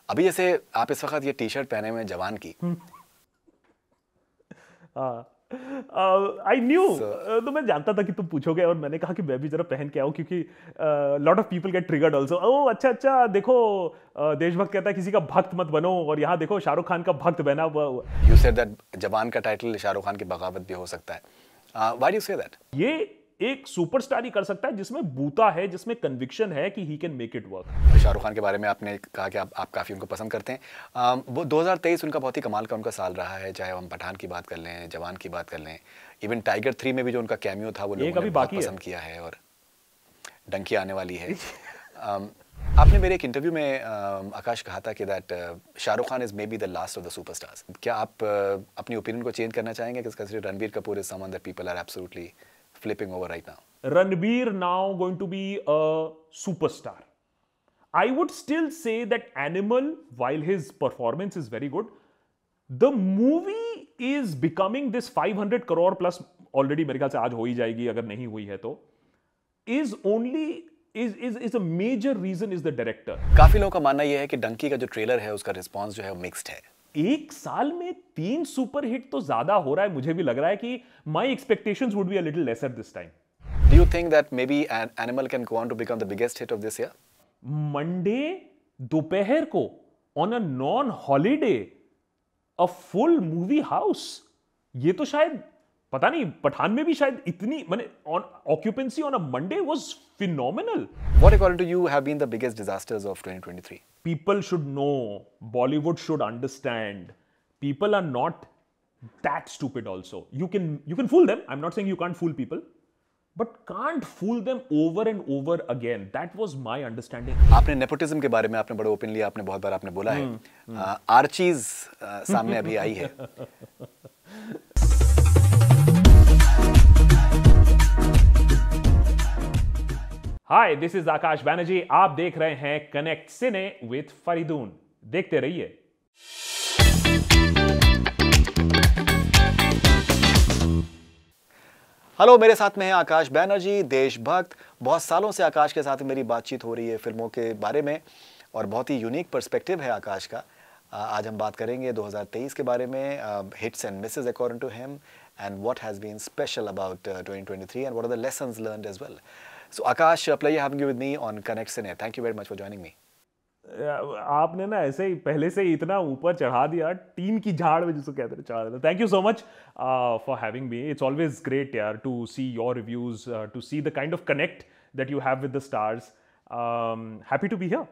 अभी जैसे आप इस वक्त ये टी शर्ट पहने हुए हैं जवान की। I knew. So, तो मैं जानता था कि तुम पूछोगे और मैंने कहा कि मैं भी जरा पहन के आऊं क्योंकि lot of people get triggered also. Oh अच्छा अच्छा देखो, देशभक्त कहता है किसी का भक्त मत बनो, और यहाँ देखो शाहरुख खान का भक्त बना हुआ। you said that जवान का टाइटल शाहरुख खान की बगावत भी हो सकता है। Why do you say that? ये एक सुपरस्टार ही कर सकता है जिसमें बूता है, जिसमें कन्विक्शन है कि he can make it work. Shahrukh Khan के बारे में आपने कहा कि आप काफ़ी उनको पसंद करते हैं। वो 2023 उनका बहुत ही कमाल का उनका साल रहा है, चाहे हम पठान की बात कर लें, जवान की बात कर लें, इवन टाइगर 3 में भी जो उनका कैमियो था वो लोगों ने बहुत पसंद किया है, और डंकी आने वाली है। आपने मेरे एक इंटरव्यू में आकाश कहा था कि that Shahrukh Khan is may be the last of the superstars. क्या आप अपनी ओपिनियन को चेंज करना चाहेंगे कि Ranbir Kapoor is someone that people are absolutely flipping over right now? Ranbir now going to be a superstar. I would still say that Animal, while his performance is very good, the movie is becoming this 500 crore plus already मेरे ख्याल से आज हो ही जाएगी अगर नहीं हुई है तो, is only is a major reason is the director. काफी लोगों का मानना यह है कि डंकी का जो ट्रेलर है उसका रिस्पांस जो है वो मिक्स्ड है। एक साल में 3 सुपर हिट तो ज्यादा हो रहा है। मुझे भी लग रहा है कि my expectations would be a little lesser this time. Do you think that maybe Animal can go on to become the biggest hit of this year? Monday दोपहर को on a non holiday a full movie house, ये तो शायद पता नहीं पठान में भी शायद इतनी माने on occupancy on a Monday was phenomenal. What according to you have been the biggest disasters of 2023? People should know, Bollywood should understand, people are not that stupid also. You can fool them, I'm not saying you can't fool people, but can't fool them over and over again. That was my understanding. आपने nepotism के बारे में आपने बड़े openly आपने बहुत बार आपने बोला है। आर्चीज सामने अभी आई है। हाय, दिस इज आकाश बैनर्जी। आप देख रहे हैं कनेक्ट सिने विद फरीदून। देखते रहिए। हेलो, मेरे साथ में है आकाश बैनर्जी, देशभक्त। बहुत सालों से आकाश के साथ मेरी बातचीत हो रही है फिल्मों के बारे में, और बहुत ही यूनिक पर्सपेक्टिव है आकाश का। आज हम बात करेंगे 2023 के बारे में, hits and misses according to him, and what has been special about 2023 and what are the lessons learned as well. So Akash, pleasure having you with me on Connect Cine. Thank you very much for joining me. आपने ना ऐसे ही पहले से ही इतना ऊपर चढ़ा दिया, team की झाड़ में जिसको कहते हैं चढ़ा दिया। Thank you so much for having me. It's always great यार to see your reviews, to see the kind of connect that you have with the stars. Happy to be here.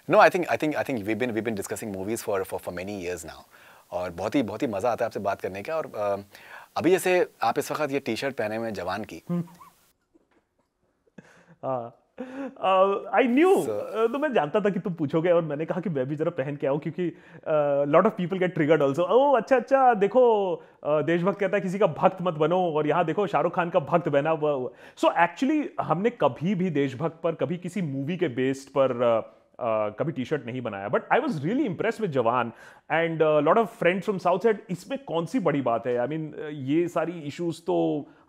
No, I think we've been discussing movies for many years now, और बहुत ही मजा आता है आपसे बात करने का। और अभी जैसे आप इस वक्त ये टी शर्ट पहने हुए हैं जवान की। I knew. तो मैं जानता था कि तुम पूछोगे और मैंने कहा कि मैं भी जरा पहन के आऊं क्योंकि lot of people get triggered also. Oh अच्छा अच्छा देखो, देशभक्त कहता है किसी का भक्त मत बनो, और यहाँ देखो शाहरुख खान का भक्त बना हुआ। सो एक्चुअली हमने कभी भी देशभक्त पर, कभी किसी मूवी के बेस्ड पर कभी टी शर्ट नहीं बनाया, but I was really impress with Jawan and lot of friends from south side. इसमें कौन सी बड़ी बात है? आई मीन ये सारी इश्यूज तो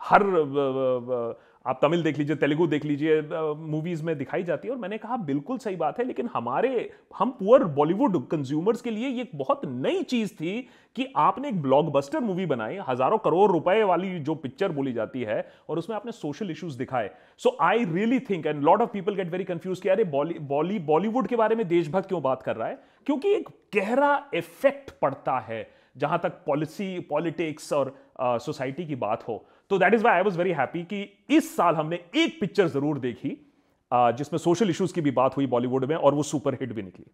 हर आप तमिल देख लीजिए, तेलुगु देख लीजिए, मूवीज में दिखाई जाती है। और मैंने कहा बिल्कुल सही बात है, लेकिन हम पुअर बॉलीवुड कंज्यूमर्स के लिए ये एक बहुत नई चीज थी कि आपने एक ब्लॉकबस्टर मूवी बनाई, हजारों करोड़ रुपए वाली जो पिक्चर बोली जाती है, और उसमें आपने सोशल इश्यूज दिखाए। So I really think, and lot of people get very confuse कि अरे बॉलीवुड के बारे में देशभक्त क्यों बात कर रहा है? क्योंकि एक गहरा इफेक्ट पड़ता है जहां तक पॉलिसी, पॉलिटिक्स और सोसाइटी की बात हो। तो that is why I was very happy कि इस साल हमने एक पिक्चर जरूर देखी जिसमें सोशल इश्यूज की भी बात हुई बॉलीवुड में, और वो सुपर हिट भी निकली।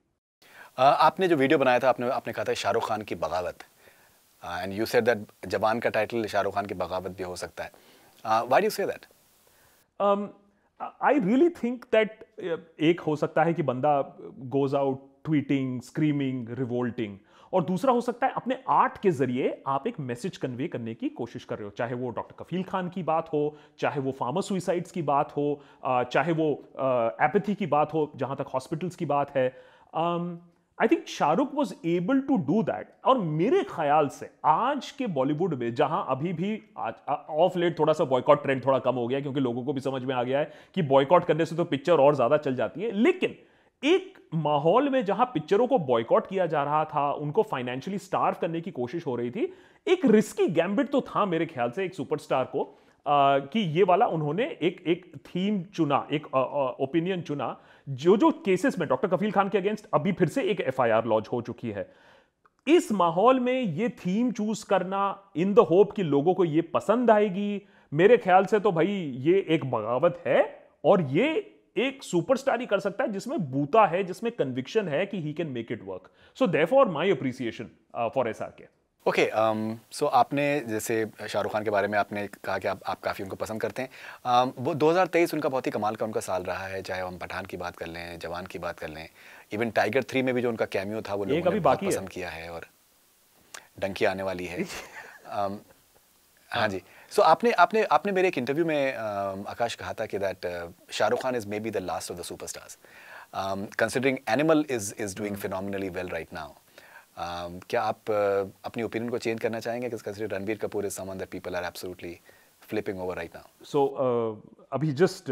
आपने जो वीडियो बनाया था, आपने कहा था शाहरुख खान की बगावत, एंड यू सेड दैट जवान का टाइटल शाहरुख खान की बगावत भी हो सकता है। Why do you say that? I really think that एक हो सकता है कि बंदा goes out tweeting, screaming, revolting, और दूसरा हो सकता है अपने आर्ट के जरिए आप एक मैसेज कन्वे करने की कोशिश कर रहे हो, चाहे वो डॉक्टर कफील खान की बात हो, चाहे वो फार्मर सुइसाइड्स की बात हो, चाहे वो एपैथी की बात हो, जहां तक हॉस्पिटल्स की बात है। I think Shahrukh was able to do that. और मेरे ख्याल से आज के बॉलीवुड में, जहां अभी भी ऑफ लेट थोड़ा सा बॉयकॉट ट्रेंड थोड़ा कम हो गया, क्योंकि लोगों को भी समझ में आ गया है कि बॉयकॉट करने से तो पिक्चर और ज्यादा चल जाती है, लेकिन एक माहौल में जहां पिक्चरों को बॉयकॉट किया जा रहा था, उनको फाइनेंशियली स्टार्व करने की कोशिश हो रही थी, एक रिस्की गैम्बिट तो था मेरे ख्याल से एक सुपरस्टार को, कि ये वाला उन्होंने एक थीम चुना, एक ओपिनियन चुना। जो केसेस में डॉक्टर कफील खान के अगेंस्ट अभी फिर से एक एफआईआर लॉन्च हो चुकी है, इस माहौल में ये थीम चूज करना इन द होप कि लोगों को ये पसंद आएगी, मेरे ख्याल से तो भाई ये एक बगावत है। और ये एक सुपरस्टार ही कर सकता है जिसमें बूता है, जिसमें कन्विक्शन है कि he can make it work. So therefore my appreciation for SRK. Okay, so आपने जैसे शाहरुख खान के बारे में आपने कहा कि आप काफ़ी उनको पसंद करते हैं। वो 2023 उनका बहुत ही कमाल का उनका साल रहा है, चाहे हम पठान की बात कर लें, जवान की बात कर लें, इवन टाइगर 3 में भी जो उनका कैमियो था वो लोगों ने बहुत पसंद किया है, और डंकी आने वाली है। हाँ जी। सो आपने मेरे एक इंटरव्यू में आकाश कहा था कि that Shahrukh Khan is may be the last of the superstars, considering Animal is doing phenomenally well right now. क्या आप अपनी ओपिनियन को चेंज करना चाहेंगे कि consider Ranbir Kapoor is someone that people are absolutely flipping over right now? So अभी just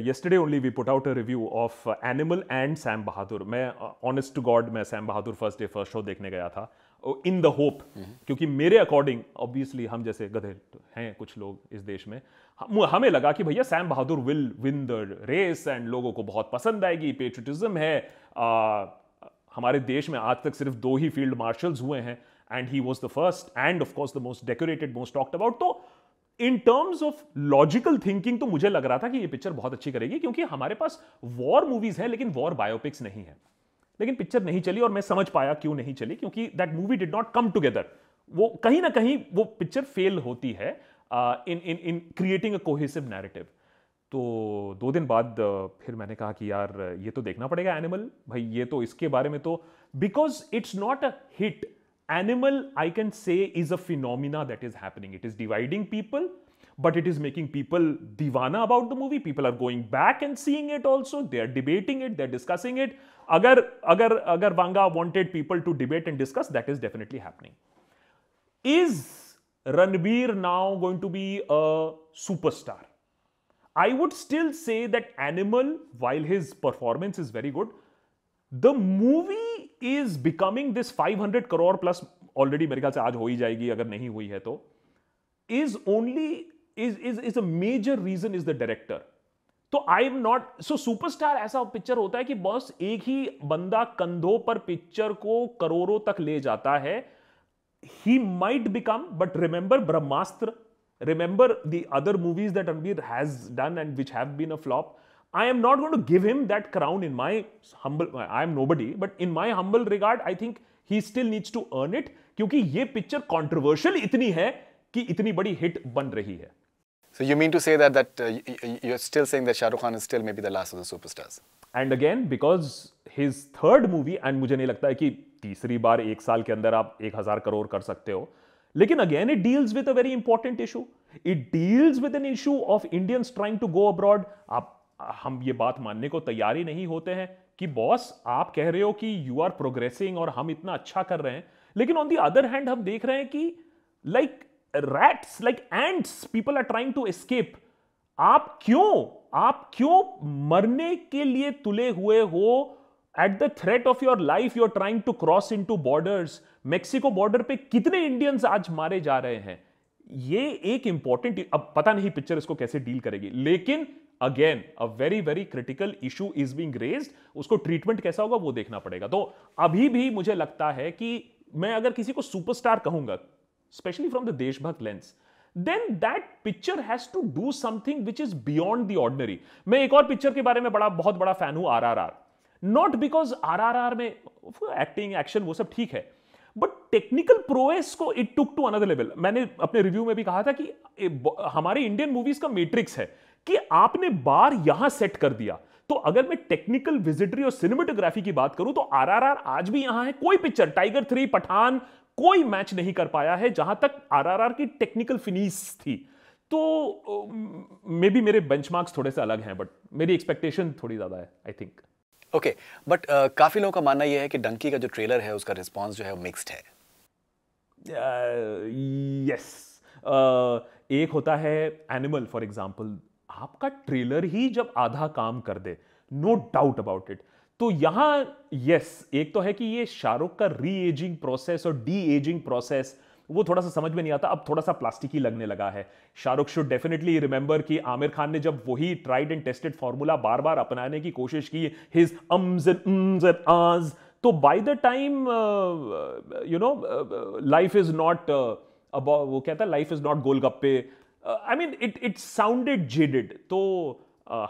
yesterday only we put out a review of Animal and Sam Bahadur. मैं honest to God मैं Sam Bahadur first day first show देखने गया था in the hope, क्योंकि मेरे according obviously हम जैसे गधे हैं कुछ लोग इस देश में, हमें लगा कि भैया Sam Bahadur will win the race and लोगों को बहुत पसंद आएगी, पेट्रियटिज्म है। हमारे देश में आज तक सिर्फ 2 ही फील्ड मार्शल्स हुए हैं and he was the first and of course the most decorated, most talked about. तो in terms of logical thinking तो मुझे लग रहा था कि ये पिक्चर बहुत अच्छी करेगी, क्योंकि हमारे पास वॉर मूवीज है लेकिन वॉर बायोपिक्स नहीं है। लेकिन पिक्चर नहीं चली और मैं समझ पाया क्यों नहीं चली, क्योंकि that movie did not come together. वो कहीं ना कहीं वो पिक्चर फेल होती है in creating a cohesive narrative. तो 2 दिन बाद फिर मैंने कहा कि यार ये तो देखना पड़ेगा एनिमल भाई, ये तो इसके बारे में तो, because it's not a hit. Animal, I can say, is a phenomena that is happening. It is dividing people, but it is making people divana about the movie. People are going back and seeing it also. They are debating it. They are discussing it. Agar Vanga wanted people to debate and discuss, that is definitely happening. Is Ranbir now going to be a superstar? I would still say that Animal, while his performance is very good, the movie is becoming this 500 crore plus already, मेरे ख्याल से आज हो ही जाएगी अगर नहीं हुई है तो, is a major reason is the director. तो I am not, so superstar ऐसा पिक्चर होता है कि बस एक ही बंदा कंधों पर पिक्चर को करोड़ों तक ले जाता है। He might become, but remember Brahmastra, remember the other movies that Ranbir has done and which have been a flop. I am not going to give him that crown in my humble, I am nobody, but in my humble regard, I think he still needs to earn it, क्योंकि ये picture controversial इतनी है कि इतनी बड़ी hit बन रही है। So you mean to say that you're still saying that Shah Rukh Khan is still maybe the last of the superstars? And again, because his third movie, and मुझे नहीं लगता है कि तीसरी बार एक साल के अंदर आप 1000 करोड़ कर सकते हो, लेकिन again it deals with a very important issue. It deals with an issue of Indians trying to go abroad. हम ये बात मानने को तैयार ही नहीं होते हैं कि बॉस आप कह रहे हो कि यू आर प्रोग्रेसिंग और हम इतना अच्छा कर रहे हैं, लेकिन ऑन द अदर हैंड हम देख रहे हैं कि like rats, like ants, people are trying to escape. आप क्यों मरने के लिए तुले हुए हो? At the threat of your life you are trying to cross into borders. Mexico border पे कितने इंडियंस आज मारे जा रहे हैं? ये एक इंपॉर्टेंट, अब पता नहीं पिक्चर इसको कैसे डील करेगी, लेकिन again a very very critical issue is being raised. उसको ट्रीटमेंट कैसा होगा वो देखना पड़ेगा। तो अभी भी मुझे लगता है कि मैं अगर किसी को सुपरस्टार कहूंगा, स्पेशली फ्रॉम द देशभक्त lens, then that picture has to do something which is beyond the ordinary. मैं एक और पिक्चर के बारे में बहुत बड़ा फैन हूं, RRR. Not because RRR में एक्टिंग एक्शन वो सब ठीक है, बट टेक्निकल प्रोएस को it took to another level. मैंने अपने रिव्यू में भी कहा था कि हमारे इंडियन मूवीज का मैट्रिक्स है कि आपने बार यहां सेट कर दिया। तो अगर मैं टेक्निकल विजिटरी और सिनेमेटोग्राफी की बात करूं तो आरआरआर आज भी यहां है। कोई पिक्चर, टाइगर 3, पठान, कोई मैच नहीं कर पाया है जहां तक आरआरआर की टेक्निकल फिनिश थी। तो मे बी मेरे बेंचमार्क्स थोड़े से अलग हैं, बट मेरी एक्सपेक्टेशन थोड़ी ज्यादा है आई थिंक। ओके, बट काफी लोगों का मानना यह है कि डंकी का जो ट्रेलर है उसका रिस्पांस जो है वो मिक्स्ड है। यस, एक होता है एनिमल फॉर एग्जांपल, आपका ट्रेलर ही जब आधा काम कर दे, नो डाउट अबाउट इट, तो यहां यस, एक तो है कि ये शाहरुख का री एजिंग प्रोसेस और डी एजिंग प्रोसेस वो थोड़ा सा समझ में नहीं आता, अब थोड़ा सा प्लास्टिकी लगने लगा है। शाहरुख शुड डेफिनेटली रिमेंबर कि आमिर खान ने जब वही ट्राइड एंड टेस्टेड फॉर्मूला बार बार अपनाने की कोशिश की, हिज अम्स एंड आज, तो by the time you know life is not वो कहता है life is not golgappe, I mean it sounded jaded. तो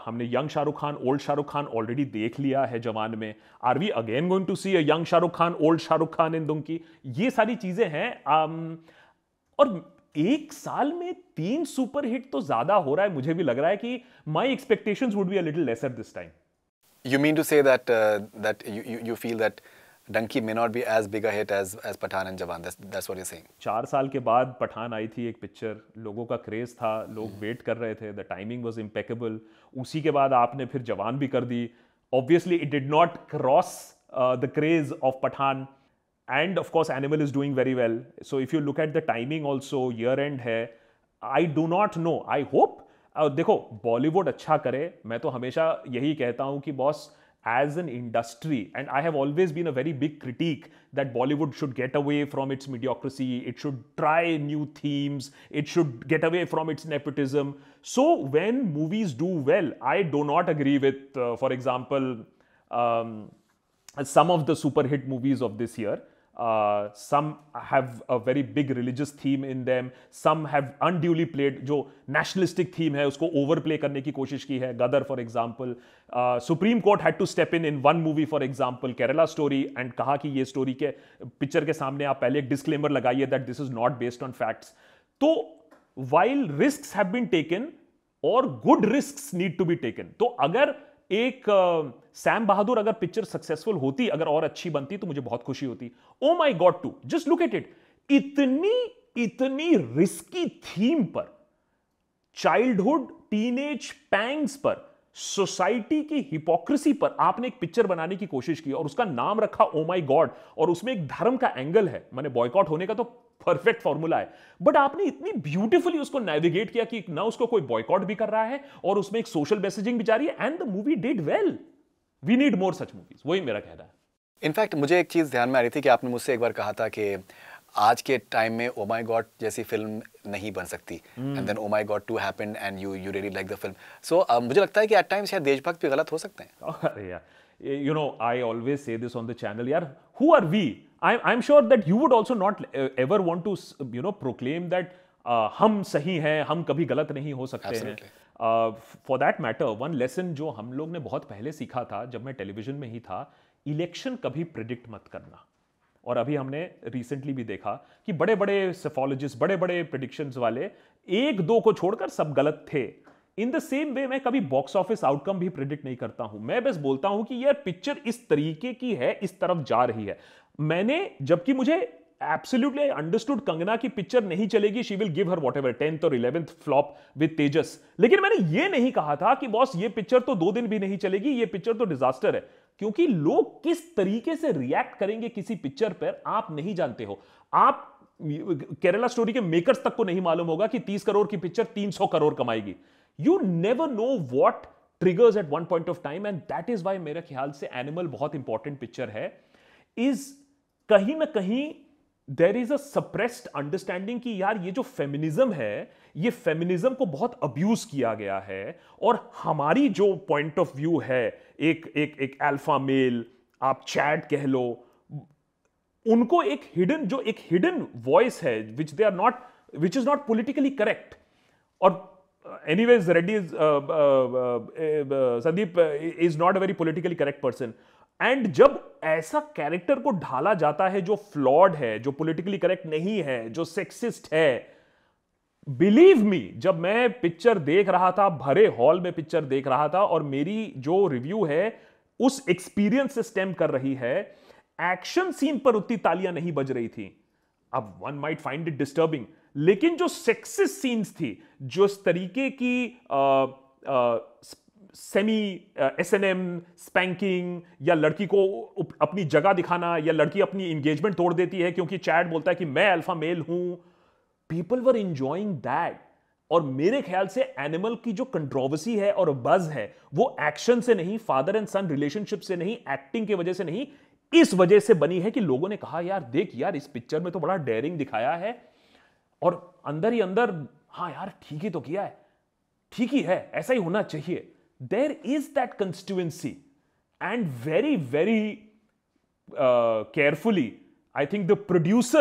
हमने young Shahrukh Khan, old Shahrukh Khan already देख लिया है जवान में। Are we again going to see a young Shahrukh Khan, old Shahrukh Khan in Dunki? ये सारी चीजें हैं। और एक साल में 3 सुपर हिट तो ज्यादा हो रहा है। मुझे भी लग रहा है कि my expectations would be a little lesser this time. You mean to say that you feel that Dunki may not be as big a hit as Pathaan and Jawan? That's what you're saying. 4 साल के बाद पठान आई थी एक picture, लोगों का craze था, लोग wait कर रहे थे, द टाइमिंग वाज इम्पेकेबल। उसी के बाद आपने फिर जवान भी कर दी। Obviously it did not cross the craze of Pathaan, and of course Animal is doing very well. So if you look at the timing also, year end है, I do not know, I hope देखो बॉलीवुड अच्छा करे। मैं तो हमेशा यही कहता हूं कि boss, as an industry, and I have always been a very big critique that Bollywood should get away from its mediocrity, it should try new themes, it should get away from its nepotism. So when movies do well, I do not agree with for example some of the super hit movies of this year. Some have a very big religious theme in them, some have unduly played, जो nationalistic theme है उसको overplay करने की कोशिश की है। गदर for example, Supreme Court had to step in one movie for example, Kerala Story, and कहा कि ये story के पिक्चर के सामने आप पहले एक disclaimer लगाइए that this is not based on facts। तो while risks have been taken और good risks need to be taken, तो अगर एक सैम बहादुर अगर पिक्चर सक्सेसफुल होती, अगर और अच्छी बनती, तो मुझे बहुत खुशी होती। Oh my god to just look at it, इतनी रिस्की थीम पर, चाइल्डहुड टीनेज पैंग्स पर, सोसाइटी की हिपोक्रेसी पर आपने एक पिक्चर बनाने की कोशिश की और उसका नाम रखा ओ माई गॉड, और उसमें एक धर्म का एंगल है, माने बॉयकॉट होने का तो परफेक्ट फॉर्मूला है, बट आपने इतनी ब्यूटीफुली उसको नेविगेट किया कि ना उसको कोई बॉयकॉट भी कर रहा है और उसमें एक सोशल मैसेजिंग भी जा रही है, and the movie did well. We need more such movies, वही मेरा कहना है। इनफैक्ट मुझे एक चीज ध्यान में आ रही थी कि आपने मुझसे एक बार कहा था कि आज के टाइम में ओ माई गॉड जैसी फिल्म नहीं बन सकती, and then oh my god 2 happened and you really like the film. So मुझे लगता है कि एट टाइम्स शायद देशभक्त भी गलत हो सकते हैं। अरे यार, you know, I always say this on the channel, yaar, who are we? I'm sure that you would also not ever want to, you know, proclaim that हम सही हैं, हम कभी गलत नहीं हो सकते हैं। For that matter, one lesson जो हम लोग ने बहुत पहले सीखा था जब मैं टेलीविजन में ही था, इलेक्शन कभी प्रिडिक्ट मत करना। और अभी हमने रिसेंटली भी देखा कि बड़े बड़े सेफोलॉजिस्ट, बड़े बड़े प्रेडिक्शंस वाले, 1-2 को छोड़कर सब गलत थे। इन द सेम वे मैं कभी बॉक्स ऑफिस आउटकम भी प्रेडिक्ट नहीं करता हूं। मैं बस बोलता हूं कि यार पिक्चर इस तरीके की है, इस तरफ जा रही है। मैंने, जबकि मुझे एब्सोल्युटली अंडरस्टूड कंगना की पिक्चर नहीं चलेगी, she will give her whatever 10th और 11th फ्लॉप विद तेजस, लेकिन मैंने ये नहीं कहा था कि बॉस ये पिक्चर तो 2 दिन भी नहीं चलेगी, ये पिक्चर तो डिजास्टर है। क्योंकि लोग किस तरीके से रिएक्ट करेंगे किसी पिक्चर पर आप नहीं जानते हो। आप केरला स्टोरी के मेकर्स तक को नहीं मालूम होगा कि 30 करोड़ की पिक्चर 300 करोड़ कमाएगी। You never know what triggers at one point of time, and that is why मेरे ख्याल से एनिमल बहुत इंपॉर्टेंट पिक्चर है। इज कहीं ना कहीं there is a suppressed understanding कि यार ये जो फेमिनिज्म है, ये फेमिनिज्म को बहुत अब्यूज किया गया है, और हमारी जो पॉइंट ऑफ व्यू है, एक अल्फा मेल, आप चैट कह लो, उनको एक हिडन वॉइस है which they are not, which is not politically correct. और anyways, Reddy is Sandeep is not a very politically correct person, and जब ऐसा कैरेक्टर को ढाला जाता है जो फ्लॉड है, जो politically correct नहीं है, जो सेक्सिस्ट है, बिलीव मी, जब मैं पिक्चर देख रहा था, भरे हॉल में पिक्चर देख रहा था, और मेरी जो रिव्यू है उस एक्सपीरियंस से स्टेम कर रही है, एक्शन सीन पर उतनी तालियां नहीं बज रही थी। अब one might find it disturbing, लेकिन जो सेक्सिस्ट सीन्स थी, जो इस तरीके की सेमी S&M स्पैंकिंग, या लड़की को अपनी जगह दिखाना, या लड़की अपनी एंगेजमेंट तोड़ देती है क्योंकि चैट बोलता है कि मैं अल्फा मेल हूं, पीपल वर एंजॉयिंग दैट। और मेरे ख्याल से एनिमल की जो कंट्रोवर्सी है और बज है वो एक्शन से नहीं, फादर एंड सन रिलेशनशिप से नहीं, एक्टिंग की वजह से नहीं, इस वजह से बनी है कि लोगों ने कहा यार देख यार इस पिक्चर में तो बड़ा डेयरिंग दिखाया है और अंदर ही अंदर हाँ यार ठीक ही तो किया है, ठीक ही है, ऐसा ही होना चाहिए. There is that constituency and very very carefully I think the producer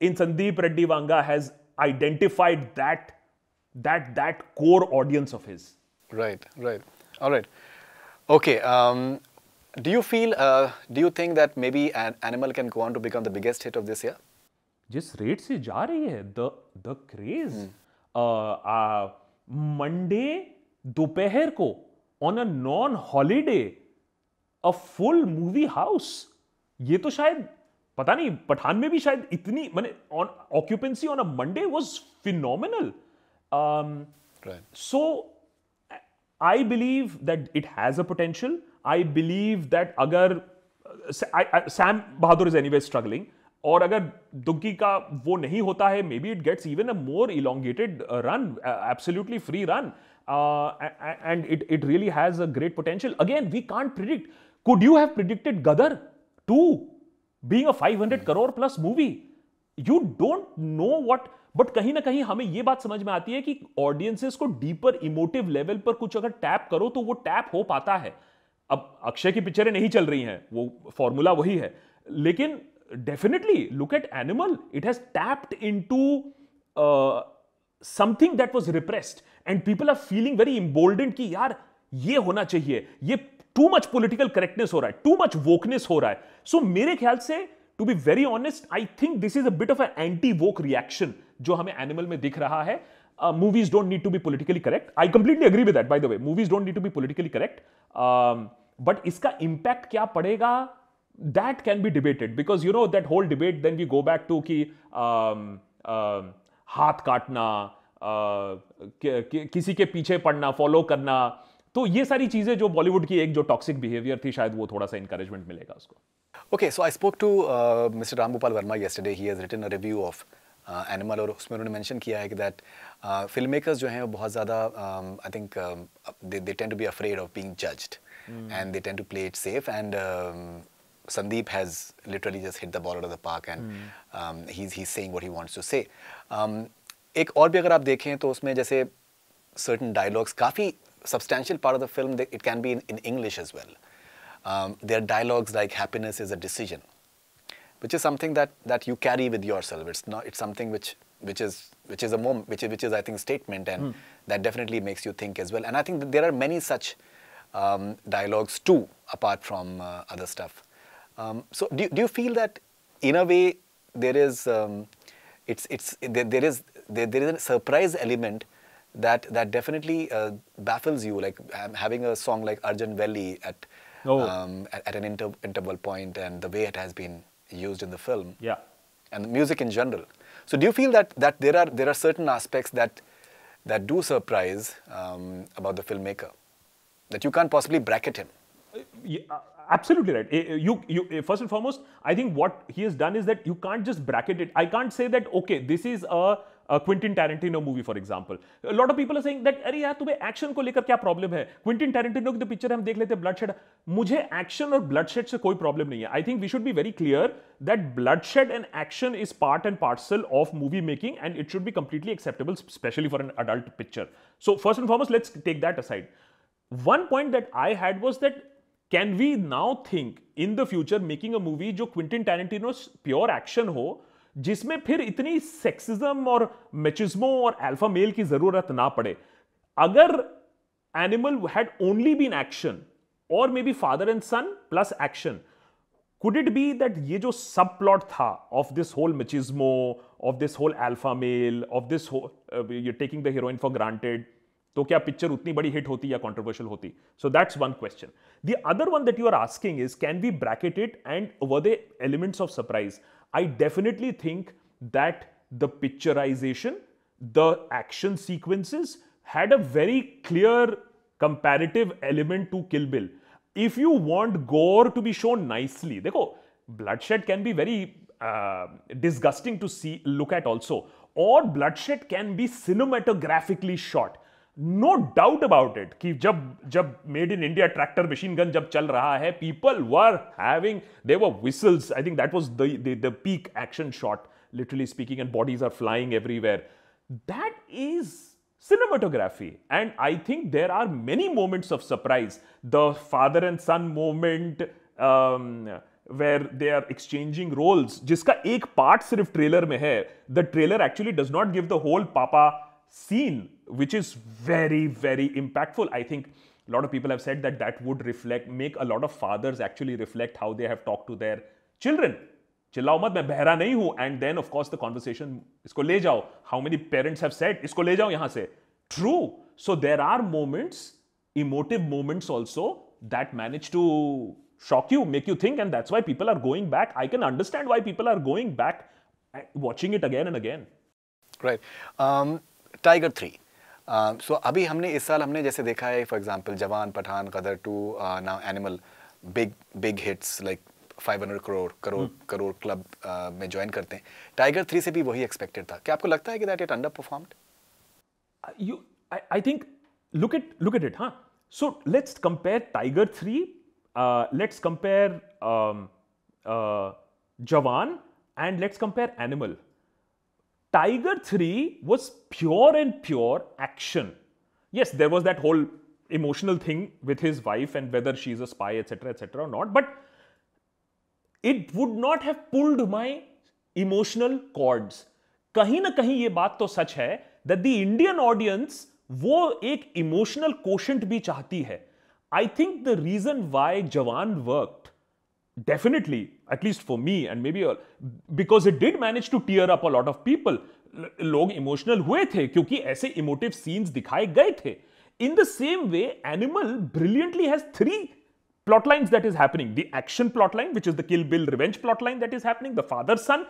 in Sandeep Reddy Vanga has identified that core audience of his. Right. All right. Okay. Do you think that maybe Animal can go on to become the biggest hit of this year? जिस rate से जा रही है the craze, Monday दोपहर को on a non-holiday a full movie house, ये तो शायद पता नहीं पठान में भी शायद इतनी माने occupancy on a Monday was phenomenal. So I believe that it has a potential. I believe that अगर Sam Bahadur is anyway struggling और अगर दुग्गी का वो नहीं होता है, may be it gets even a more elongated run, absolutely free run, and it really has a great potential. Again, we can't predict. Could you have predicted Gadar 2 being a 500 crore plus movie? You don't know what. But कहीं ना कहीं हमें यह बात समझ में आती है कि ऑडियंसेस को डीपर इमोटिव लेवल पर कुछ अगर टैप करो तो वो टैप हो पाता है. अब अक्षय की पिक्चरें नहीं चल रही हैं, वो फॉर्मूला वही है, लेकिन definitely look at animal, it has tapped into something that was repressed and people are feeling very emboldened कि यार ये होना चाहिए, ये too much political correctness हो रहा है, too much wokeness हो रहा है. So मेरे ख्याल से to be very honest, I think this is a bit of an anti-woke reaction जो हमें एनिमल में दिख रहा है. Movies don't need to be politically correct. I completely agree with that, by the way. Movies don't need to be politically correct. But इसका impact क्या पड़ेगा, that can be debated, because you know that whole debate then we go back to कि हाथ काटना, किसी के पीछे पड़ना, फॉलो करना, तो ये सारी चीजें जो बॉलीवुड की एक जो टॉक्सिक बिहेवियर थी, शायद वो थोड़ा सा इंकरेजमेंट मिलेगा उसको. Okay, so I spoke to Mr. Rambhupal Verma yesterday. He has written a review of Animal और उसमें उन्होंने mention किया है कि that filmmakers जो हैं वो बहुत ज़्यादा I think they tend to be afraid of being judged and they tend to play it safe, and Sandeep has literally just hit the ball out of the park and he's saying what he wants to say. एक और भी अगर आप देखें तो उसमें जैसे certain dialogues, काफ़ी substantial part of the film, it can be in English as well. There are dialogues like happiness is a decision, which is something that you carry with yourself. It's something which is a moment, which is I think statement, and that definitely makes you think as well. And I think that there are many such dialogues too, apart from other stuff. So do you feel that in a way there is there is a surprise element that definitely baffles you, like having a song like Arjun Velli at an interval point, and the way it has been used in the film, and the music in general. So do you feel that there are certain aspects that do surprise about the filmmaker, that you can't possibly bracket him? Absolutely right. You first and foremost, I think what he has done is that you can't just bracket it. I can't say that okay, this is a Quentin Tarantino movie, for example. A lot of people are saying that अरे यार तुम्हें action को लेकर क्या problem है? Quentin Tarantino की तो picture हम देख लेते हैं, ब्लडशेड. मुझे एक्शन और ब्लडशेड से कोई प्रॉब्लम नहीं है. I think we should be very clear that bloodshed and action is part and parcel of movie making, and it should be completely acceptable, especially for an adult picture. So first and foremost, let's take that aside. One point that I had was that can we now think in the future making a movie जो Quentin Tarantino's pure action हो, जिसमें फिर इतनी sexism और मैचिज्मो और alpha male की जरूरत ना पड़े? अगर animal had only been action और may be father and son plus action, could it be that ये जो सब प्लॉट था of this whole machismo, of this whole alpha male, of this whole taking the heroine for granted, तो क्या picture उतनी बड़ी hit होती या कंट्रोवर्शियल होती? So that's one question. The other one that you are asking is can we bracket it and were the elements of surprise? I definitely think that the picturization, the action sequences had a very clear comparative element to Kill Bill. If you want gore to be shown nicely, देखो, bloodshed can be very disgusting to look at also. और bloodshed can be cinematographically shot. No doubt about it कि जब made in India tractor machine gun जब चल रहा है, people were having, there were whistles. I think that was the peak action shot, literally speaking, and bodies are flying everywhere. That is cinematography, and I think there are many moments of surprise. The father and son moment where they are exchanging roles, जिसका एक part सिर्फ trailer में है. The trailer actually does not give the whole papa scene, which is very, very impactful. I think a lot of people have said that would make a lot of fathers actually reflect how they have talked to their children. चिल्लाओ मत, मैं बहरा नहीं हूं. And then of course the conversation, इसको ले जाओ. How many parents have said, इसको ले जाओ यहां से. True. So there are moments, emotive moments also, that manage to shock you, make you think, and that's why people are going back. I can understand why people are going back, watching it again and again. Right. Tiger 3. So अभी हमने इस साल हमने जैसे देखा है, for example, जवान, पठान, गदर 2, now Animal, big hits like 500 crore club में ज्वाइन करते हैं. टाइगर 3 से भी वही एक्सपेक्टेड था. क्या आपको लगता है कि that it underperformed? I think look at it, huh? So let's compare Tiger 3. Let's compare Jawan, and let's compare Animal. Tiger 3 was pure action. Yes, there was that whole emotional thing with his wife and whether she's a spy, etc., or not. But it would not have pulled my emotional chords. कहीं ना कहीं ये बात तो सच है that the Indian audience वो एक emotional quotient भी चाहती है. I think the reason why Jawan worked, definitely, at least for me, and maybe because it did manage to tear up a lot of people. लोग emotional हुए थे क्योंकि ऐसे इमोटिव सीन्स दिखाए गए थे. In the same way, Animal brilliantly has 3 plot lines that is happening. The action plot line, which is the Kill Bill revenge plot line that is happening, the father-son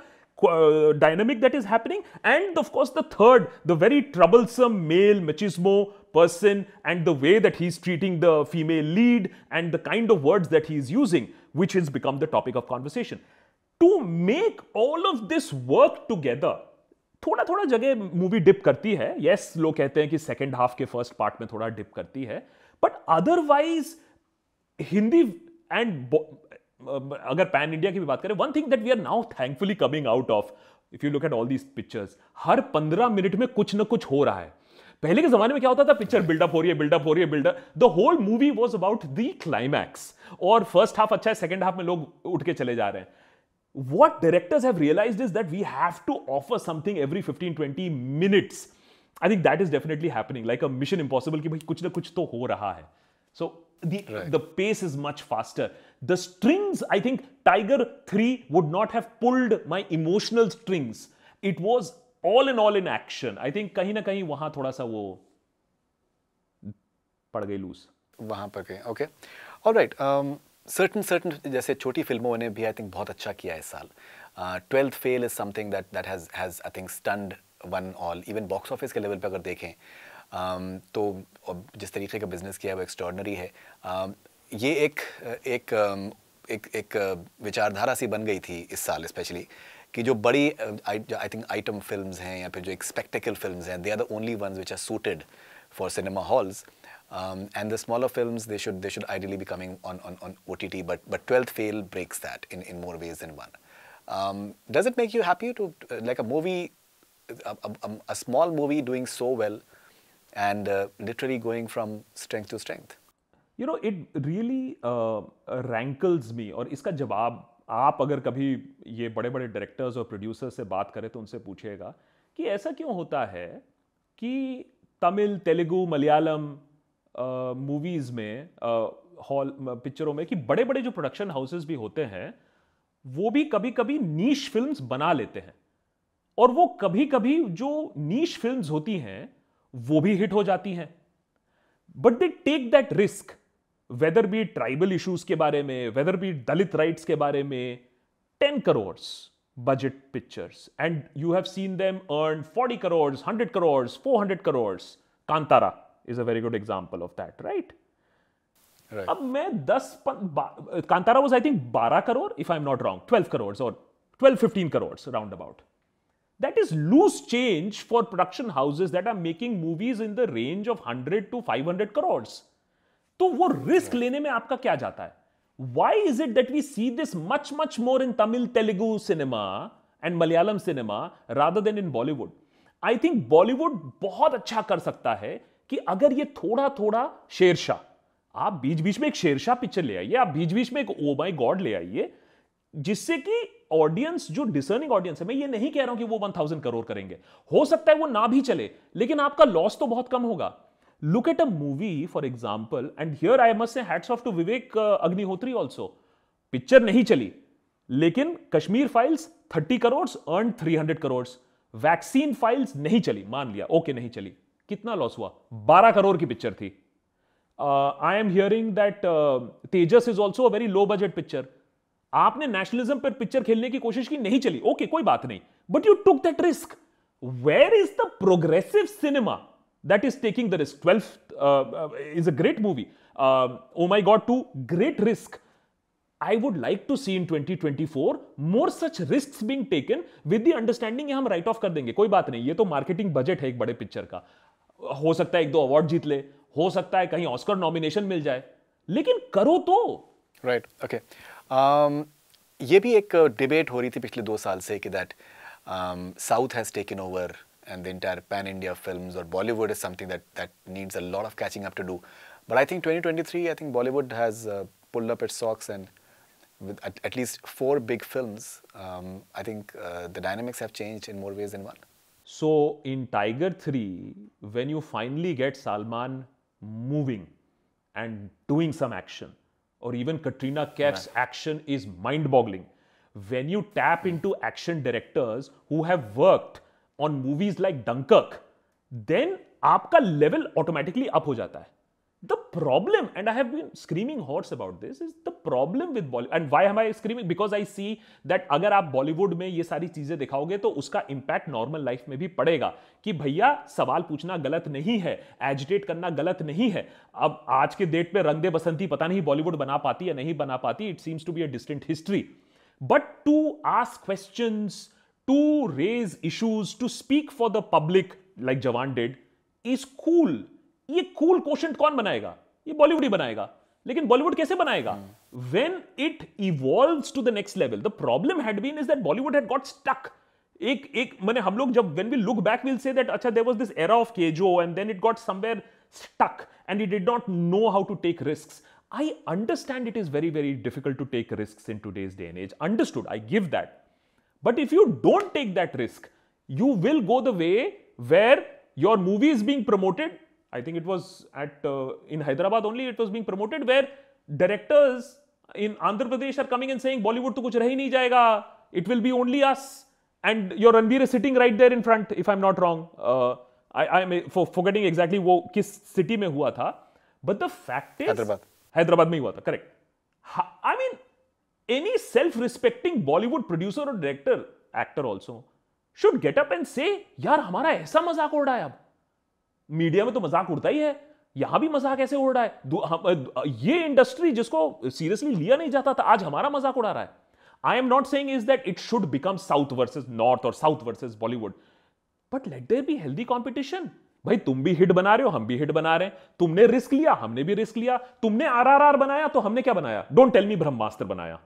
dynamic that is happening, and of course the third, the very troublesome male machismo person and the way that he's treating the female lead and the kind of words that he's using, which has become the topic of conversation. To make all of this work together, थोड़ा जगह movie dip करती है. Yes, लोग कहते हैं कि second half के first part में थोड़ा डिप करती है, बट अदरवाइज हिंदी एंड अगर पैन इंडिया की भी बात करें, one thing that we are now thankfully coming out of, if you look at all these pictures, हर 15 मिनट में कुछ ना कुछ हो रहा है. पहले के जमाने में क्या होता था, पिक्चर बिल्डअप हो रही है, the whole movie was about the climax, और फर्स्ट हाफ अच्छा है, सेकेंड हाफ में लोग उठ के चले जा रहे हैं. What directors have realized is that we have to offer something every 15-20 minutes. I think that is definitely happening, like a Mission Impossible कि भाई कुछ ना कुछ तो हो रहा है. So the pace is much faster. The strings, I think Tiger 3 would not have pulled my emotional strings. It was all in action. I think कहीं ना कहीं वहां थोड़ा सा वो पड़ गई लूज. वहां पर गए. Okay. All right. Certain जैसे छोटी फिल्मों ने भी आई थिंक बहुत अच्छा किया इस साल. 12th Fail is something that has I think stunned one all. Even box office के लेवल पे अगर देखें तो जिस तरीके का बिजनेस किया है वो एक्स्ट्रॉर्डनरी है. ये एक विचारधारा सी बन गई थी इस साल स्पेशली कि जो बड़ी आई थिंक आइटम फिल्म्स हैं या फिर जो एक स्पेक्टेकल फिल्म्स हैं, they are the only ones which are suited for cinema halls. And the smaller films, they should ideally be coming on OTT, but 12th Fail breaks that in more ways than one. Does it make you happy to like a movie, a small movie doing so well and literally going from strength to strength? You know, it really rankles me. और इसका जवाब आप अगर कभी ये बड़े-बड़े directors और producers से बात करें तो उनसे पूछिएगा कि ऐसा क्यों होता है कि तमिल, तेलुगु, मलयालम मूवीज में हॉल पिक्चरों में कि बड़े बड़े जो प्रोडक्शन हाउसेस भी होते हैं वो भी कभी कभी नीश फिल्म्स बना लेते हैं, और वो कभी कभी जो नीश फिल्म्स होती हैं वो भी हिट हो जाती हैं, but they take that risk, whether be tribal issues के बारे में, वेदर बी दलित राइट्स के बारे में. 10 crores budget pictures and you have seen them earn 40 crores, 100 crores, 400 crores. Kantara is a very good example of that, right? अब मैं 10 Kantara was I think 12 crore if I'm not wrong, 12 crores or 12-15 crores roundabout. that is loose change for production houses that are making movies in the range of 100 to 500 crores. तो वो risk लेने में आपका क्या जाता है? Why is it that we see this much more in Tamil, Telugu cinema and Malayalam cinema rather than in Bollywood? I think Bollywood बहुत अच्छा कर सकता है कि अगर ये थोड़ा शेरशाह, आप बीच में एक शेरशाह पिक्चर ले आइए, आप बीच में एक ओ माय गॉड ले आइए, जिससे कि ऑडियंस, जो डिसर्निंग ऑडियंस है, मैं ये नहीं कह रहा हूं कि वो 1000 करोड़ करेंगे, हो सकता है वो ना भी चले, लेकिन आपका लॉस तो बहुत कम होगा. Look at a movie, for example, and here I must say hats off to Vivek Agnihotri also. Picture नहीं चली, लेकिन Kashmir files 30 crore earned 300 crore. Vaccine files नहीं चली, मान लिया ओके नहीं चली, कितना लॉस हुआ? 12 करोड़ की पिक्चर थी. I am hearing that Tejas is also a very low budget picture. आपने नेशनलिज्म पर पिक्चर खेलने की कोशिश की, नहीं चली, ओके कोई बात नहीं, but you took that risk. Where is the progressive cinema that is taking the risk? 12 is a great movie. Oh my God 2, great risk. I would like to see in 2024 more such risks being taken with the understanding कि हम write off कर देंगे, कोई बात नहीं, ये तो marketing budget है एक बड़े पिक्चर का, हो सकता है 1-2 अवार्ड जीत ले, हो सकता है कहीं ऑस्कर नॉमिनेशन मिल जाए, लेकिन करो तो. Right, okay. ये भी एक डिबेट हो रही थी पिछले 2 साल से कि that south has taken over and the entire pan-India films, or Bollywood is something that needs a lot of catching up to do. But I think 2023, I think Bollywood has pulled up its socks, and with at least 4 big films, I think the dynamics have changed in more ways than one. So in Tiger 3, when you finally get Salman moving and doing some action, or even Katrina Kaif's action is mind-boggling. When you tap into action directors who have worked on movies like Dunkirk, then आपका level automatically up हो जाता है. The problem, and I have been screaming horse about this, is the problem with Bollywood. And why am I screaming? Because I see that अगर आप Bollywood में ये सारी चीजें दिखाओगे तो उसका impact normal life में भी पड़ेगा कि भैया सवाल पूछना गलत नहीं है, agitate करना गलत नहीं है. अब आज के डेट पे रंग दे बसंती पता नहीं Bollywood बना पाती या नहीं बना पाती, it seems to be a distant history. But to ask questions, to raise issues, to speak for the public like Jawan did is cool. ये cool quotient कौन बनाएगा? ये बॉलीवुड ही बनाएगा. लेकिन बॉलीवुड कैसे बनाएगा? When it evolves to the next level. The problem had been is that Bollywood had got stuck. एक मैंने हम लोग जब when we look back we'll say that अच्छा there was this era of Kejo and then it got somewhere stuck and it did not know how to take risks. I understand it is very difficult to take risks in today's day and age. Understood. I give that. But if you don't take that risk, you will go the way where your movie is being promoted. I think it was in Hyderabad only it was being promoted, where directors in Andhra Pradesh are coming and saying Bollywood to kuch reh hi nahi jayega, it will be only us, and your Ranbir is sitting right there in front, if I'm not wrong. I'm forgetting exactly wo kis city mein hua tha, but the fact is Hyderabad mein hua tha, correct. I mean, any self-respecting Bollywood producer or director, actor also, should get up and say, यार हमारा ऐसा मजाक उड़ रहा है. अब media में तो मजाक उड़ता ही है, यहां भी मजाक ऐसे उड़ रहा है. ये इंडस्ट्री जिसको सीरियसली लिया नहीं जाता था, आज हमारा मजाक उड़ा रहा है. I am not saying is that it should become South versus North or South versus Bollywood, but let there be healthy competition. भाई तुम भी हिट बना रहे हो, हम भी हिट बना रहे हैं, तुमने रिस्क लिया, हमने भी रिस्क लिया, तुमने RRR बनाया तो हमने क्या बनाया? डोंट टेल मी ब्रह्मास्त्र बनाया.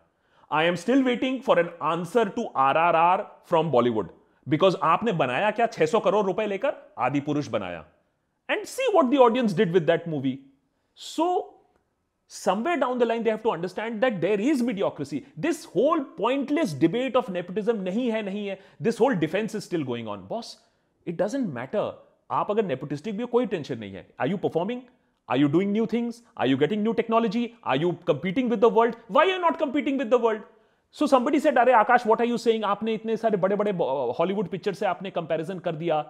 I am still waiting for an answer to RRR from Bollywood, because आपने बनाया क्या? 600 करोड़ रुपए लेकर आदि पुरुष बनाया, and see what the audience did with that movie. So somewhere down the line they have to understand that there is mediocrity. This whole pointless debate of nepotism नहीं है, this whole defense is still going on. Boss, it doesn't matter. आप अगर nepotistic भी हो, कोई tension नहीं है. Are you performing? Are you doing new things? Are you getting new technology? Are you competing with the world? Why are you not competing with the world? So somebody said, अरे आकाश, what are you saying? आपने इतने सारे बड़े-बड़े Hollywood picture से आपने comparison कर दिया.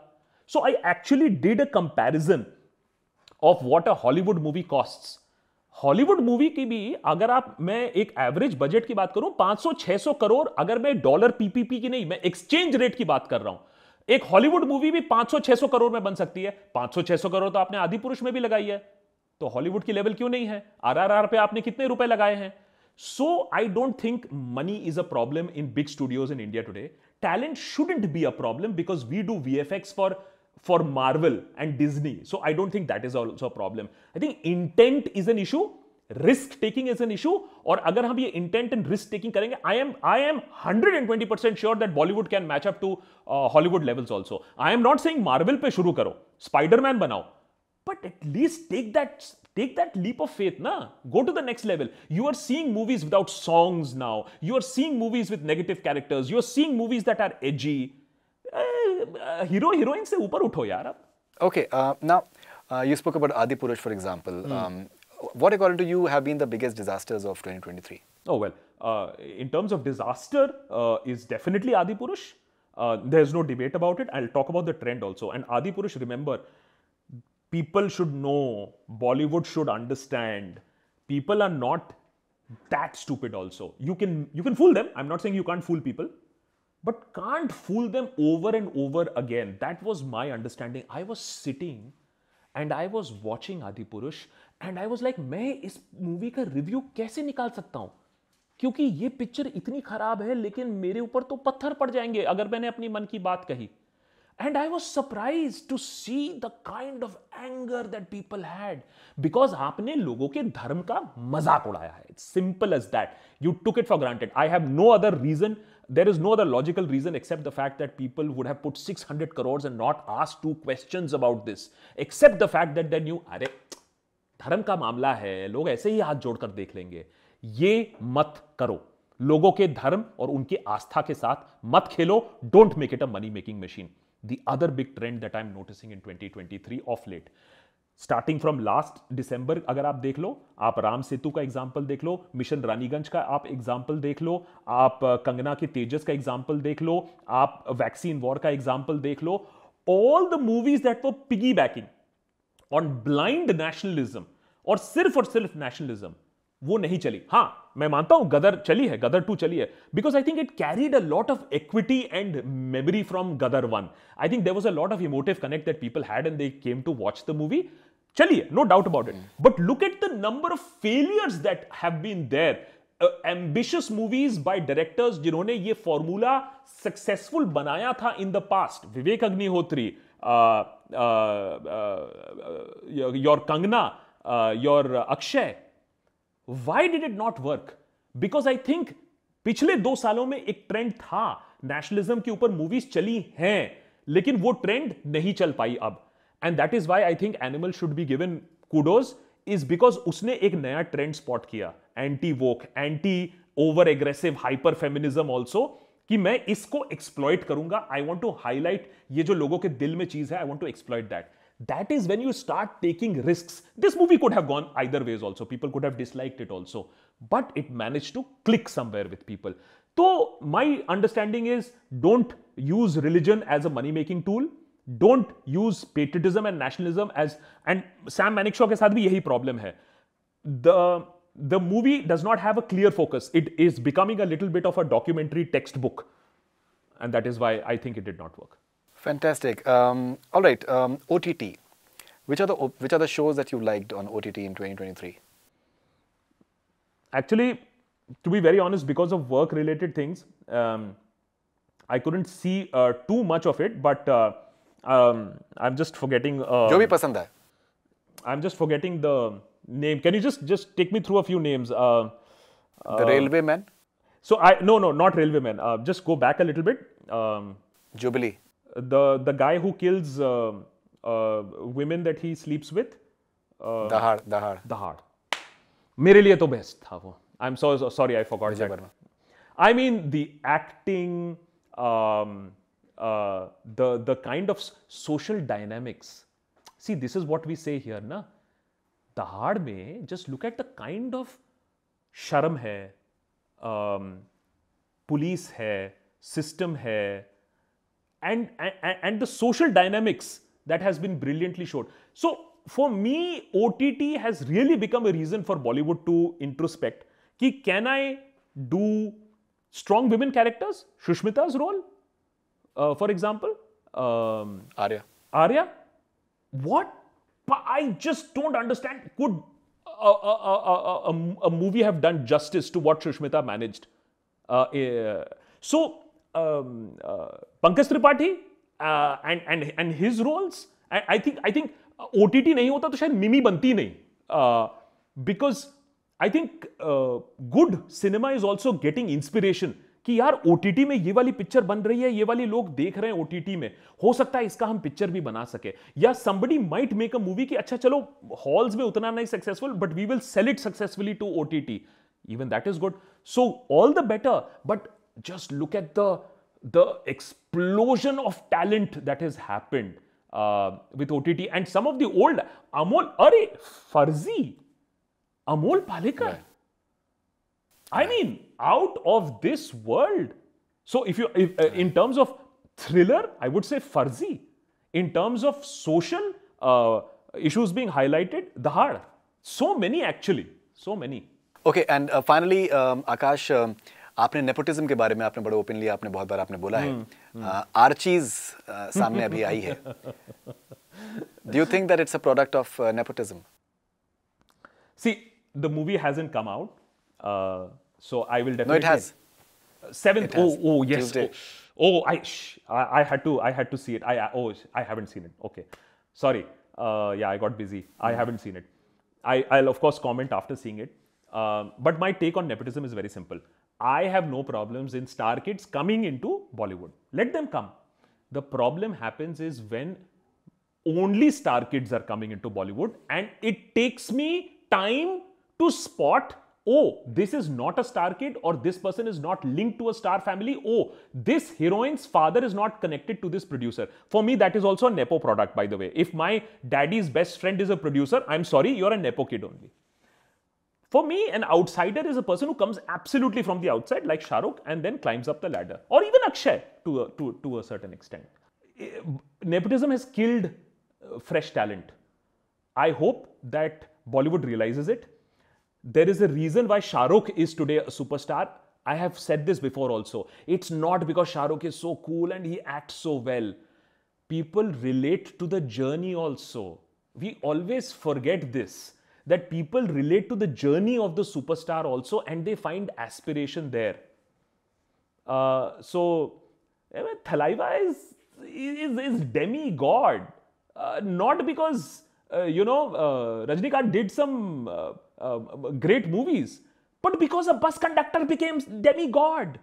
So I actually did a comparison of what a Hollywood movie costs. Hollywood movie की भी अगर मैं एक एवरेज बजट की बात करूं, 500-600 करोड़, अगर मैं डॉलर पीपीपी की नहीं, मैं एक्सचेंज रेट की बात कर रहा हूं, एक हॉलीवुड मूवी भी 500-600 करोड़ में बन सकती है. 500-600 करोड़ तो आपने आदि पुरुष में भी लगाई है, तो हॉलीवुड की लेवल क्यों नहीं है? RRR पे आपने कितने रुपए लगाए हैं? So I don't think money is a problem in big studios in India today. Talent shouldn't be a problem because we do VFX for Marvel and Disney. So I don't think that is also a problem. I think intent is an issue, risk taking is an issue, और अगर हम ये intent and risk taking करेंगे, I am 120% sure that Bollywood can match up to Hollywood levels also. I am not saying Marvel पे शुरू करो, Spider-Man बनाओ, but at least take that leap of faith, na? Go to the next level. You are seeing movies without songs now. You are seeing movies with negative characters. You are seeing movies that are edgy. Hero, heroine se upar utho yaar. Okay, now you spoke about Adipurush, for example. What, according to you, have been the biggest disasters of 2023? Oh, well, in terms of disaster, is definitely Adipurush. There's no debate about it. I'll talk about the trend also. And Adipurush, remember, people should know, Bollywood should understand, people are not that stupid also. You can fool them. I'm not saying you can't fool people, but can't fool them over and over again. That was my understanding. I was sitting and I was watching Adipurush and I was like, मैं इस movie का review कैसे निकाल सकता हूं? क्योंकि ये picture इतनी खराब है, लेकिन मेरे ऊपर तो पत्थर पड़ जाएंगे अगर मैंने अपनी मन की बात कही. And I was surprised to see the kind of anger that people had because आपने लोगों के धर्म का मजाक उड़ाया है. It's simple as that. You took it for granted. I have no other reason. There is no other logical reason except the fact that people would have put 600 crores and not asked 2 questions about this. Except the fact that they knew, अरे धर्म का मामला है, लोग ऐसे ही हाथ जोड़कर देख लेंगे. ये मत करो. लोगों के धर्म और उनकी आस्था के साथ मत खेलो. Don't make it a money making machine. The other big trend that I'm noticing in 2023 of late, starting from last December, अगर आप देख लो, आप राम सेतु का एग्जाम्पल देख लो, मिशन रानीगंज का आप एग्जाम्पल देख लो, आप कंगना के तेजस का एग्जाम्पल देख लो, आप वैक्सीन वॉर का एग्जाम्पल देख लो, all the movies that were piggybacking on blind nationalism और सिर्फ nationalism, वो नहीं चली. हाँ, मैं मानता हूं गदर चली है, गदर 2 चली है, because I think it carried a lot of equity and memory from Gadar 1. I think there was a lot of emotive connect that people had and they came to watch the movie. चली है, no doubt about it. But look at the number of failures that have been there. Ambitious movies by directors जिन्होंने ये formula successful बनाया था in the past. Vivek Agnihotri, your Kangana, your Akshay. Why did it not work? Because I think पिछले 2 सालों में एक trend था, nationalism के ऊपर मूवीज चली हैं, लेकिन वो ट्रेंड नहीं चल पाई अब. And that is why I think Animal should be given kudos, is because उसने एक नया ट्रेंड स्पॉट किया, anti woke, anti over aggressive hyper feminism also, कि मैं इसको एक्सप्लॉइट करूंगा. आई वॉन्ट टू हाईलाइट ये जो लोगों के दिल में चीज है, I want to exploit that. That is when you start taking risks. This movie could have gone either ways also. People could have disliked it also. But it managed to click somewhere with people. So my understanding is, don't use religion as a money-making tool. Don't use patriotism and nationalism as... And Sam Manekshaw के साथ भी यही problem है. The movie does not have a clear focus. It is becoming a little bit of a documentary textbook. And that is why I think it did not work. Fantastic. All right. OTT. Which are the shows that you liked on OTT in 2023? Actually, to be very honest, because of work-related things, I couldn't see too much of it. But I'm just forgetting. जो भी पसंद है. I'm just forgetting the name. Can you just take me through a few names? The Railwayman. So no, not Railwayman. Just go back a little bit. Jubilee. The guy who kills women that he sleeps with. Dahad. मेरे लिए तो best था वो. I'm so sorry, I forgot that. I mean, the acting, the kind of social dynamics. See, this is what we say here, na? Dahad में just look at the kind of शर्म है, police है, system है, and the social dynamics that has been brilliantly showed. So for me, OTT has really become a reason for Bollywood to introspect. Ki can I do strong women characters? Shushmita's role, for example. Arya. What? I just don't understand. Could a movie have done justice to what Sushmita managed. So Pankaj Tripathi and his roles, I think OTT नहीं होता तो शायद मिमी बनती नहीं, because I think good cinema is also getting inspiration कि यार OTT में ये वाली पिक्चर बन रही है, ये वाली लोग देख रहे हैं OTT में, हो सकता है इसका हम पिक्चर भी बना सके, या somebody might make a movie कि अच्छा चलो halls में उतना नहीं successful but we will sell it successfully to OTT, even that is good. So all the better, but just look at the explosion of talent that has happened with OTT, and some of the old Farzi, Amol Palekar. Right. I mean, out of this world. So if in terms of thriller, I would say Farzi. In terms of social issues being highlighted, Dahad. So many actually, so many. Okay, and finally, Akash, आपने nepotism के बारे में आपने बड़े openly आपने बहुत बार आपने बोला है, आर्चीज सामने अभी आई है. Do you think that it's a product of nepotism? See, the movie hasn't come out, so I will definitely. No, it has. 7th. Oh yes. I had to see it. I haven't seen it. Okay, sorry. Yeah, I got busy. I haven't seen it. I'll of course comment after seeing it. But my take on nepotism is very simple. I have no problems in star kids coming into Bollywood. Let them come. The problem happens is when only star kids are coming into Bollywood, and it takes me time to spot, oh, this is not a star kid, or this person is not linked to a star family. Oh, this heroine's father is not connected to this producer. For me, that is also a Nepo product, by the way. If my daddy's best friend is a producer, I'm sorry, you're a Nepo kid only. For me, an outsider is a person who comes absolutely from the outside, like Shah Rukh, and then climbs up the ladder. Or even Akshay, to a certain extent. Nepotism has killed fresh talent. I hope that Bollywood realizes it. There is a reason why Shah Rukh is today a superstar. I have said this before also. It's not because Shah Rukh is so cool and he acts so well. People relate to the journey also. We always forget this, that people relate to the journey of the superstar also, and they find aspiration there. So, Thalaiva is demigod. Not because, Rajinikanth did some great movies, but because a bus conductor became demigod.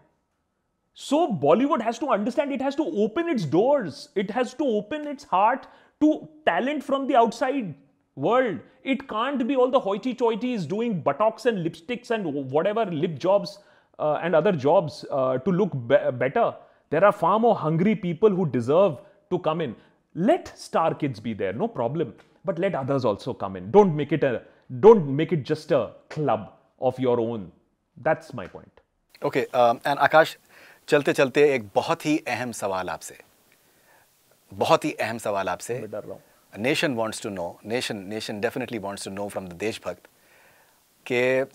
So Bollywood has to understand, it has to open its doors. It has to open its heart to talent from the outside world. It can't be all the hoity-toities doing buttocks and lipsticks and whatever lip jobs and other jobs to look better. There are far more hungry people who deserve to come in. Let star kids be there, no problem. But let others also come in. Don't make it just a club of your own. That's my point. Okay, and Akash, चलते चलते एक बहुत ही अहम सवाल आपसे. मैं डर रहा हूँ. Nation wants to know. Nation definitely wants to know from the Deshbhakt के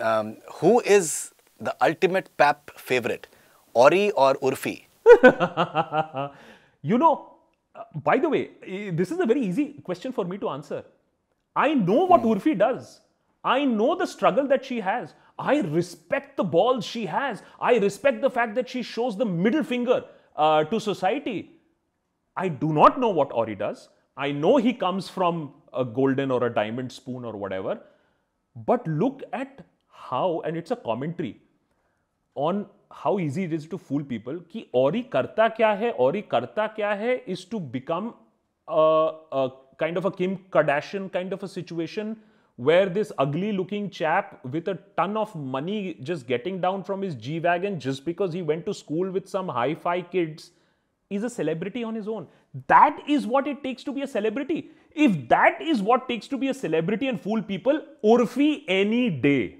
who is the ultimate pap favorite, Ori or Urfi? By the way, this is a very easy question for me to answer. I know what Urfi does. I know the struggle that she has. I respect the balls she has. I respect the fact that she shows the middle finger to society. I do not know what Ori does. I know he comes from a golden or a diamond spoon or whatever. But look at how, and it's a commentary on how easy it is to fool people, कि Ori karta kya hai is to become a kind of a Kim Kardashian kind of a situation where this ugly looking chap with a ton of money just getting down from his G-Wagon just because he went to school with some hi-fi kids is a celebrity on his own. That is what it takes to be a celebrity. If that is what takes to be a celebrity and fool people, Urfi any day.